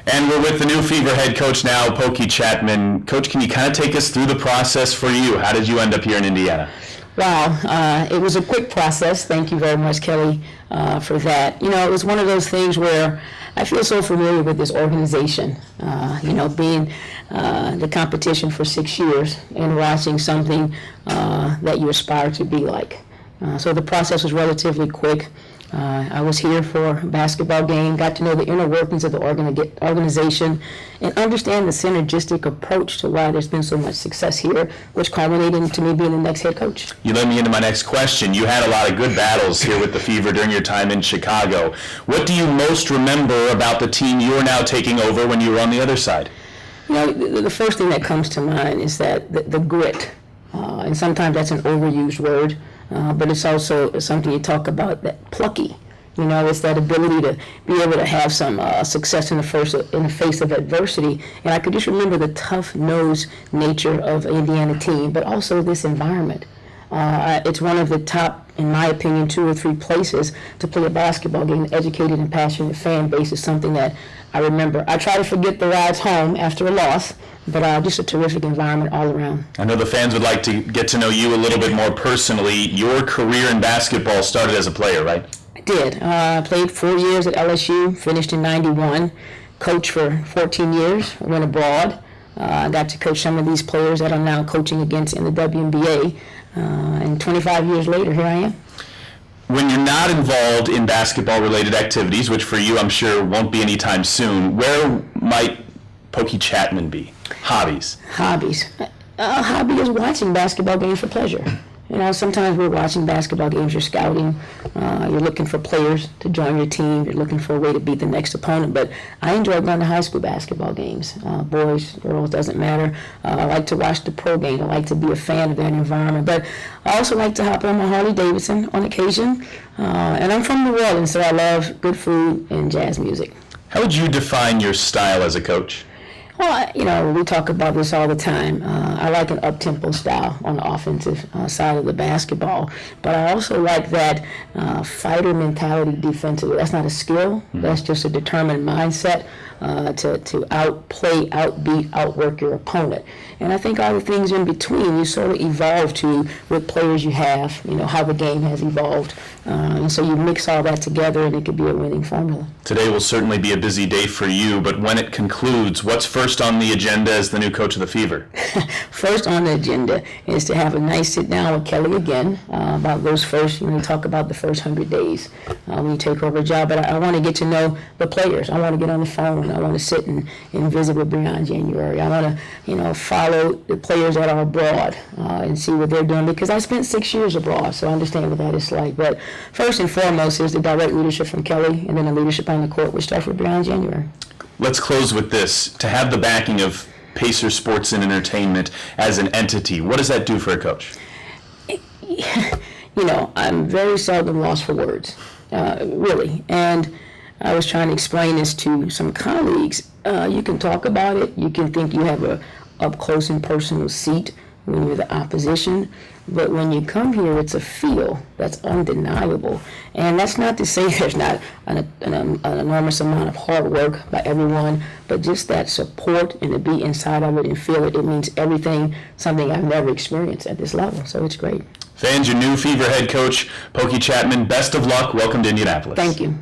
And we're with the new Fever head coach now, Pokey Chatman. Coach, can you kind of take us through the process for you? How did you end up here in Indiana? Wow, it was a quick process. Thank you very much, Kelly, for that. You know, it was one of those things where I feel so familiar with this organization, being the competition for 6 years and watching something that you aspire to be like. So the process was relatively quick. I was here for a basketball game, got to know the inner workings of the organization, and understand the synergistic approach to why there's been so much success here, which culminated into me being the next head coach. You led me into my next question. You had a lot of good battles here with the Fever during your time in Chicago. What do you most remember about the team you're now taking over when you were on the other side? You know, the first thing that comes to mind is that the grit, and sometimes that's an overused word. But it's also something you talk about, that plucky. You know, it's that ability to be able to have some success in the face of adversity. And I could just remember the tough-nosed nature of the Indiana team, but also this environment. It's one of the top, in my opinion, 2 or 3 places to play a basketball game. Educated and passionate fan base is something that I remember. I try to forget the rides home after a loss, but just a terrific environment all around. I know the fans would like to get to know you a little bit more personally. Your career in basketball started as a player, right? I did. I played 4 years at LSU, finished in '91, coached for 14 years, went abroad. I got to coach some of these players that I'm now coaching against in the WNBA, and 25 years later, here I am. When you're not involved in basketball-related activities, which for you I'm sure won't be anytime soon, where might Pokey Chatman be? Hobbies. Hobbies. A hobby is watching basketball games for pleasure. You know, sometimes we're watching basketball games, you're scouting, you're looking for players to join your team, you're looking for a way to beat the next opponent. But I enjoy going to high school basketball games. Boys, girls, doesn't matter. I like to watch the pro game. I like to be a fan of that environment. But I also like to hop on my Harley Davidson on occasion. And I'm from New Orleans, so I love good food and jazz music. How would you define your style as a coach? Well, you know, we talk about this all the time. I like an up-tempo style on the offensive side of the basketball, but I also like that fighter mentality defensively. That's not a skill. That's just a determined mindset to outplay, outbeat, outwork your opponent. And I think all the things in between you sort of evolve to with players you have, you know, how the game has evolved. And so you mix all that together and it could be a winning formula. Today will certainly be a busy day for you, but when it concludes, what's first on the agenda as the new coach of the Fever? First on the agenda is to have a nice sit down with Kelly again about those first, talk about the first 100 days when you take over a job. But I want to get to know the players. I want to get on the phone. I want to sit and visit with Breon January. I want to, follow the players that are abroad and see what they're doing, because I spent 6 years abroad, so I understand what that is like. But first and foremost is the direct leadership from Kelly, and then the leadership on the court, which starts with Breon January. Let's close with this. To have the backing of Pacer Sports and Entertainment as an entity, what does that do for a coach? I'm very seldom lost for words, really. And I was trying to explain this to some colleagues. You can talk about it. You can think you have a up-close and personal seat when you're the opposition. But when you come here, it's a feel that's undeniable. And that's not to say there's not an enormous amount of hard work by everyone, but just that support and to be inside of it and feel it, it means everything, something I've never experienced at this level. So it's great. Fans, your new Fever head coach, Pokey Chatman, best of luck. Welcome to Indianapolis. Thank you.